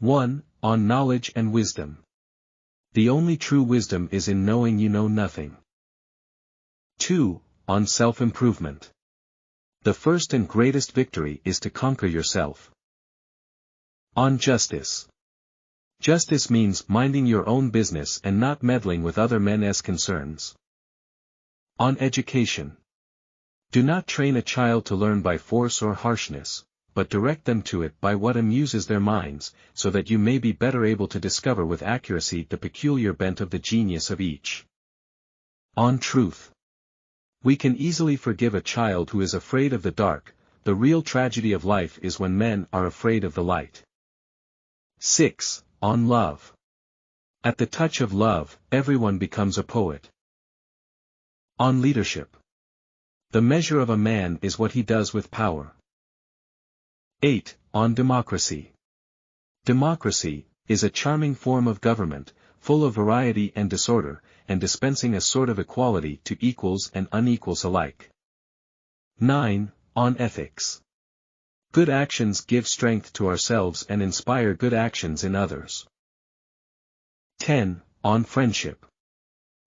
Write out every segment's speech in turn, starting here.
1. On knowledge and wisdom. The only true wisdom is in knowing you know nothing. 2. On self-improvement. The first and greatest victory is to conquer yourself. On justice. Justice means minding your own business and not meddling with other men's concerns. On education. Do not train a child to learn by force or harshness, but direct them to it by what amuses their minds, so that you may be better able to discover with accuracy the peculiar bent of the genius of each. On truth. We can easily forgive a child who is afraid of the dark. The real tragedy of life is when men are afraid of the light. 6. On love. At the touch of love, everyone becomes a poet. On leadership. The measure of a man is what he does with power. 8. On democracy. Democracy is a charming form of government, full of variety and disorder, and dispensing a sort of equality to equals and unequals alike. 9. On ethics. Good actions give strength to ourselves and inspire good actions in others. 10. On friendship.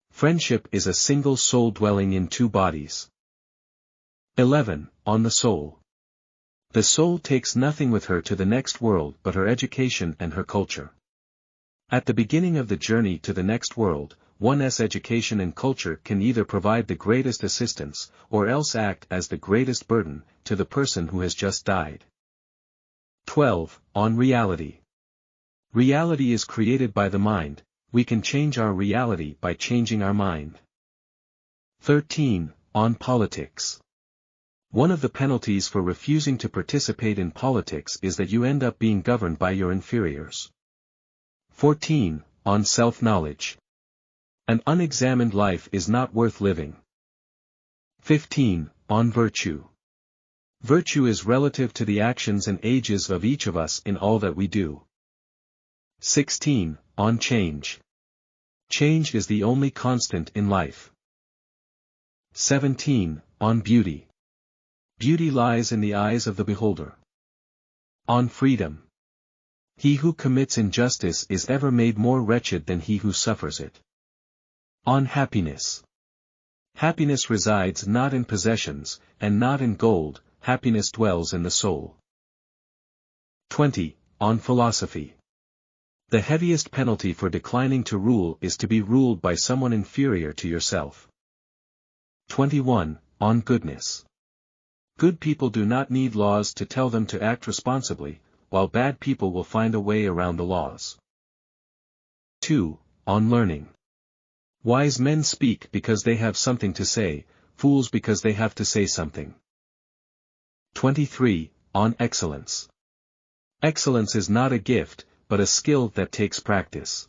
Friendship is a single soul dwelling in two bodies. 11. On the soul. The soul takes nothing with her to the next world but her education and her culture. At the beginning of the journey to the next world, one's education and culture can either provide the greatest assistance, or else act as the greatest burden, to the person who has just died. 12. On reality. Reality is created by the mind. We can change our reality by changing our mind. 13. On politics. One of the penalties for refusing to participate in politics is that you end up being governed by your inferiors. 14. On self-knowledge. An unexamined life is not worth living. 15. On virtue. Virtue is relative to the actions and ages of each of us in all that we do. 16. On change. Change is the only constant in life. 17. On beauty. Beauty lies in the eyes of the beholder. On freedom. He who commits injustice is ever made more wretched than he who suffers it. On happiness. Happiness resides not in possessions, and not in gold. Happiness dwells in the soul. 20. On philosophy. The heaviest penalty for declining to rule is to be ruled by someone inferior to yourself. 21. On goodness. Good people do not need laws to tell them to act responsibly, while bad people will find a way around the laws. 2. On learning. Wise men speak because they have something to say, fools because they have to say something. 23. On excellence. Excellence is not a gift, but a skill that takes practice.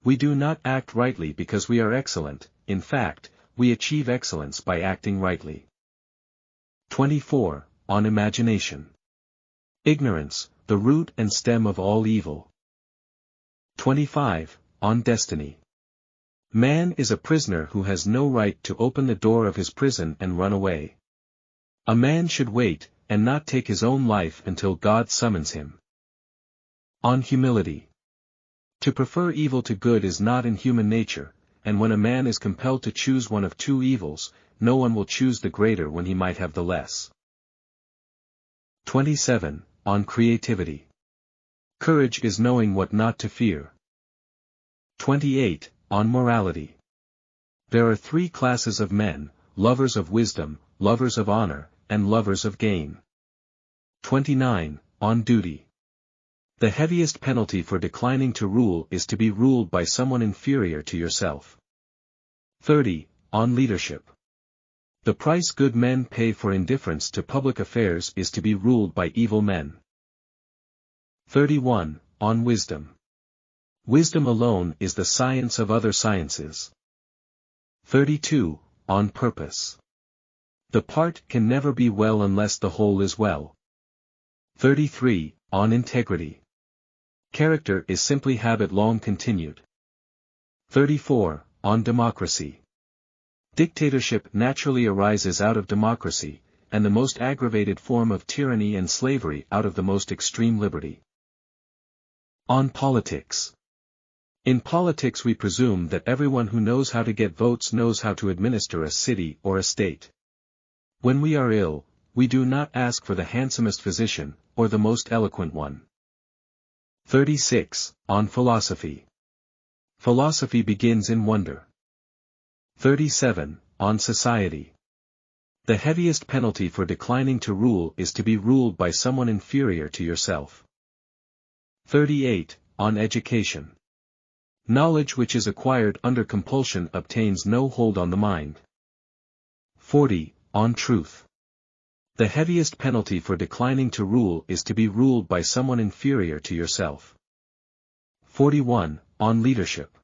We do not act rightly because we are excellent. In fact, we achieve excellence by acting rightly. 24. On imagination. Ignorance, the root and stem of all evil. 25. On destiny. Man is a prisoner who has no right to open the door of his prison and run away. A man should wait, and not take his own life until God summons him. On humility. To prefer evil to good is not in human nature, and when a man is compelled to choose one of two evils, no one will choose the greater when he might have the less. 27. On creativity. Courage is knowing what not to fear. 28. On morality. There are three classes of men: lovers of wisdom, lovers of honor, and lovers of gain. 29. On duty. The heaviest penalty for declining to rule is to be ruled by someone inferior to yourself. 30. On leadership. The price good men pay for indifference to public affairs is to be ruled by evil men. 31. On wisdom. Wisdom alone is the science of other sciences. 32. On purpose. The part can never be well unless the whole is well. 33. On integrity. Character is simply habit long continued. 34. On democracy. Dictatorship naturally arises out of democracy, and the most aggravated form of tyranny and slavery out of the most extreme liberty. On politics. In politics we presume that everyone who knows how to get votes knows how to administer a city or a state. When we are ill, we do not ask for the handsomest physician, or the most eloquent one. 36. On philosophy. Philosophy begins in wonder. 37. On society. The heaviest penalty for declining to rule is to be ruled by someone inferior to yourself. 38. On education. Knowledge which is acquired under compulsion obtains no hold on the mind. 40. On truth. The heaviest penalty for declining to rule is to be ruled by someone inferior to yourself. 41. On leadership.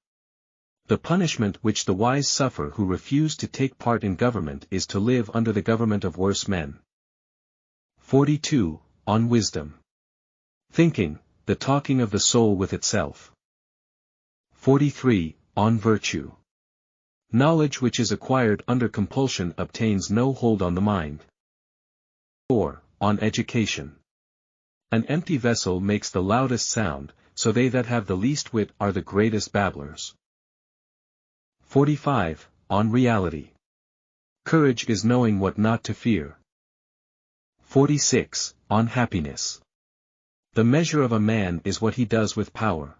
The punishment which the wise suffer who refuse to take part in government is to live under the government of worse men. 42. On wisdom. Thinking, the talking of the soul with itself. 43. On virtue. Knowledge which is acquired under compulsion obtains no hold on the mind. 4. On education. An empty vessel makes the loudest sound, so they that have the least wit are the greatest babblers. 45. On reality. Courage is knowing what not to fear. 46. On happiness. The measure of a man is what he does with power.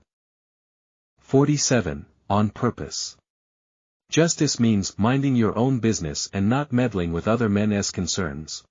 47. On purpose. Justice means minding your own business and not meddling with other men's concerns.